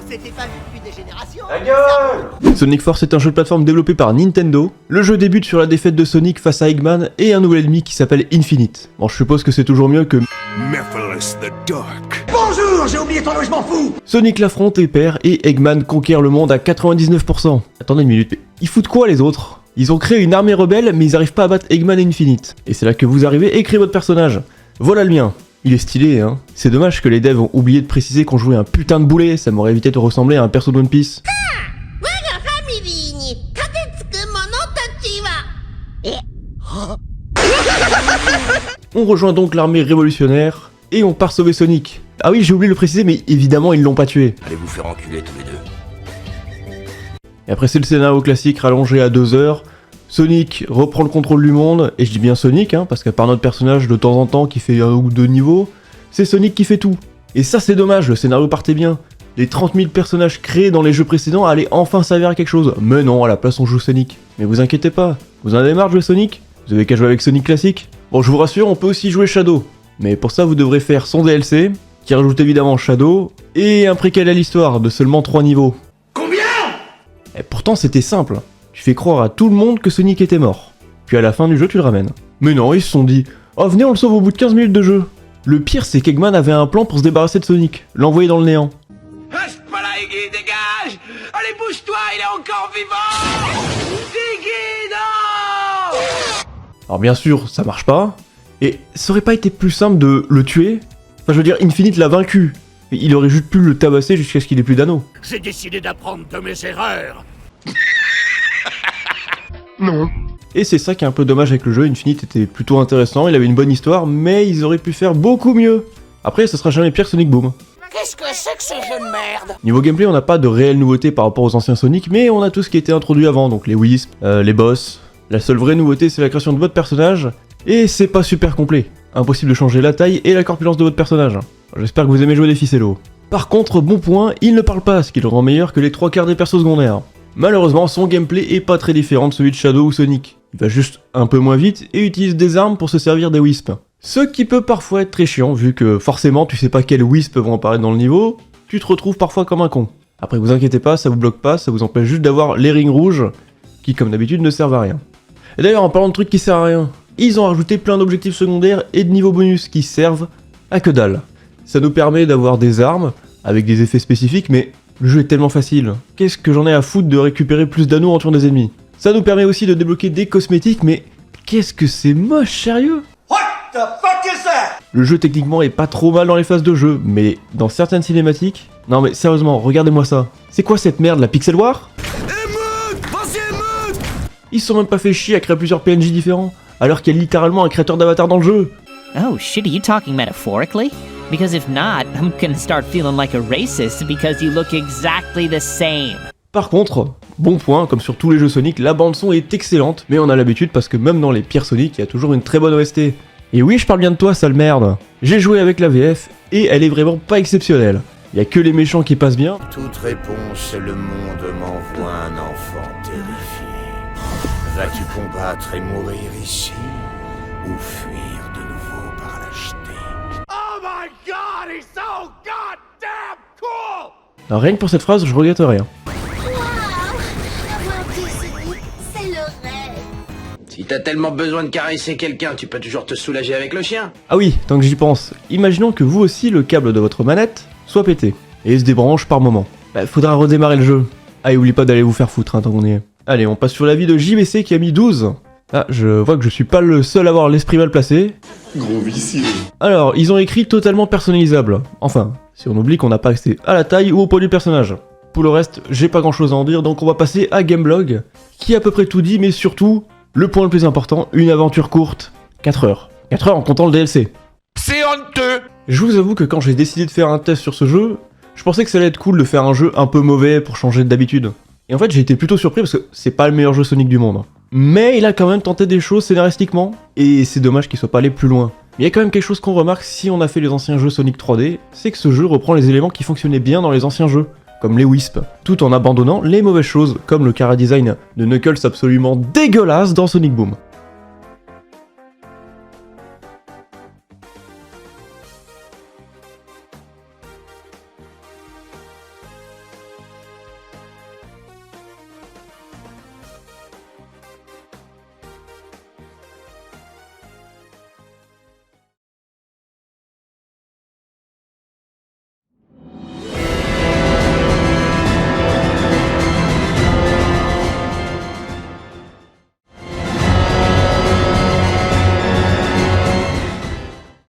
s'était pas vu depuis des générations. La gueule! Sonic Force est un jeu de plateforme développé par Nintendo. Le jeu débute sur la défaite de Sonic face à Eggman et un nouvel ennemi qui s'appelle Infinite. Bon, je suppose que c'est toujours mieux que Mephiles the Dark. Bonjour, j'ai oublié ton nom, je m'en fous. Sonic l'affronte et perd, et Eggman conquiert le monde à 99%. Attendez une minute, mais ils foutent quoi les autres? Ils ont créé une armée rebelle, mais ils arrivent pas à battre Eggman et Infinite. Et c'est là que vous arrivez et créez votre personnage. Voilà le mien. Il est stylé, hein. C'est dommage que les devs ont oublié de préciser qu'on jouait un putain de boulet, ça m'aurait évité de ressembler à un perso de One Piece. On rejoint donc l'armée révolutionnaire, et on part sauver Sonic. Ah oui, j'ai oublié de le préciser, mais évidemment ils l'ont pas tué. Allez vous faire enculer tous les deux. Et après c'est le scénario classique rallongé à 2 heures. Sonic reprend le contrôle du monde, et je dis bien Sonic, hein, parce qu'à part notre personnage de temps en temps qui fait 1 ou 2 niveaux, c'est Sonic qui fait tout. Et ça c'est dommage, le scénario partait bien. Les 30 000 personnages créés dans les jeux précédents allaient enfin servir à quelque chose. Mais non, à la place on joue Sonic. Mais vous inquiétez pas, vous en avez marre de jouer Sonic? Vous avez qu'à jouer avec Sonic classique. Bon, je vous rassure, on peut aussi jouer Shadow. Mais pour ça, vous devrez faire son DLC, qui rajoute évidemment Shadow, et un préquel à l'histoire de seulement 3 niveaux. Combien? Et pourtant, c'était simple. Tu fais croire à tout le monde que Sonic était mort. Puis à la fin du jeu, tu le ramènes. Mais non, ils se sont dit « Oh, venez, on le sauve au bout de 15 minutes de jeu !» Le pire, c'est qu'Eggman avait un plan pour se débarrasser de Sonic, l'envoyer dans le néant. Reste pas là, Iggy, dégage! Allez, bouge-toi, il est encore vivant! Iggy, non! Alors bien sûr, ça marche pas, et ça aurait pas été plus simple de le tuer? Enfin, je veux dire, Infinite l'a vaincu. Et il aurait juste pu le tabasser jusqu'à ce qu'il ait plus d'anneaux. J'ai décidé d'apprendre de mes erreurs! Non. Et c'est ça qui est un peu dommage avec le jeu, Infinite était plutôt intéressant, il avait une bonne histoire, mais ils auraient pu faire beaucoup mieux. Après, ce sera jamais pire Sonic Boom. Qu'est-ce que c'est que ce jeu de merde? Niveau gameplay, on n'a pas de réelle nouveauté par rapport aux anciens Sonic, mais on a tout ce qui était introduit avant, donc les Wisps, les boss. La seule vraie nouveauté, c'est la création de votre personnage, et c'est pas super complet. Impossible de changer la taille et la corpulence de votre personnage. J'espère que vous aimez jouer des ficellos. Par contre, bon point, il ne parle pas, ce qui le rend meilleur que les 3/4 des persos secondaires. Malheureusement, son gameplay est pas très différent de celui de Shadow ou Sonic. Il va juste un peu moins vite et utilise des armes pour se servir des Wisps. Ce qui peut parfois être très chiant, vu que forcément tu sais pas quels Wisps vont apparaître dans le niveau, tu te retrouves parfois comme un con. Après vous inquiétez pas, ça vous bloque pas, ça vous empêche juste d'avoir les rings rouges, qui comme d'habitude ne servent à rien. Et d'ailleurs en parlant de trucs qui servent à rien, ils ont rajouté plein d'objectifs secondaires et de niveaux bonus qui servent à que dalle. Ça nous permet d'avoir des armes, avec des effets spécifiques, mais le jeu est tellement facile. Qu'est-ce que j'en ai à foutre de récupérer plus d'anneaux en tuant des ennemis? Ça nous permet aussi de débloquer des cosmétiques, mais qu'est-ce que c'est moche, sérieux? What the fuck is that? Le jeu techniquement est pas trop mal dans les phases de jeu, mais dans certaines cinématiques... Non mais sérieusement, regardez-moi ça. C'est quoi cette merde, la Pixel War? Ils se sont même pas fait chier à créer plusieurs PNJ différents, alors qu'il y a littéralement un créateur d'avatar dans le jeu. Oh shit, are you talking metaphorically? Because if not, I'm gonna start feeling like a racist because you look exactly the same. Par contre, bon point, comme sur tous les jeux Sonic, la bande son est excellente, mais on a l'habitude parce que même dans les pires Sonic, il y a toujours une très bonne OST. Et oui, je parle bien de toi, sale merde. J'ai joué avec la VF, et elle est vraiment pas exceptionnelle. Il y a que les méchants qui passent bien. Toute réponse, le monde m'envoie un enfant terrifié. Vas-tu combattre et mourir ici, ou fuir de nouveau par lâcheté? Oh my god, he's so goddamn cool! Alors, rien que pour cette phrase, je regrette rien. C'est le rêve. Si t'as tellement besoin de caresser quelqu'un, tu peux toujours te soulager avec le chien. Ah oui, tant que j'y pense, imaginons que vous aussi, le câble de votre manette soit pété, et se débranche par moment. Bah, faudra redémarrer le jeu. Ah, et oublie pas d'aller vous faire foutre, hein, tant qu'on y est. Allez, on passe sur l'avis de JVC qui a mis 12. Ah, je vois que je suis pas le seul à avoir l'esprit mal placé. Gros vicieux. Alors, ils ont écrit totalement personnalisable. Enfin, si on oublie qu'on n'a pas accès à la taille ou au poids du personnage. Pour le reste, j'ai pas grand chose à en dire, donc on va passer à Gameblog, qui a à peu près tout dit, mais surtout, le point le plus important, une aventure courte, 4 heures. 4 heures en comptant le DLC. C'est honteux! Je vous avoue que quand j'ai décidé de faire un test sur ce jeu, je pensais que ça allait être cool de faire un jeu un peu mauvais pour changer d'habitude. Et en fait, j'ai été plutôt surpris parce que c'est pas le meilleur jeu Sonic du monde. Mais il a quand même tenté des choses scénaristiquement, et c'est dommage qu'il soit pas allé plus loin. Mais il y a quand même quelque chose qu'on remarque si on a fait les anciens jeux Sonic 3D, c'est que ce jeu reprend les éléments qui fonctionnaient bien dans les anciens jeux, comme les Wisps, tout en abandonnant les mauvaises choses, comme le chara-design de Knuckles absolument dégueulasse dans Sonic Boom.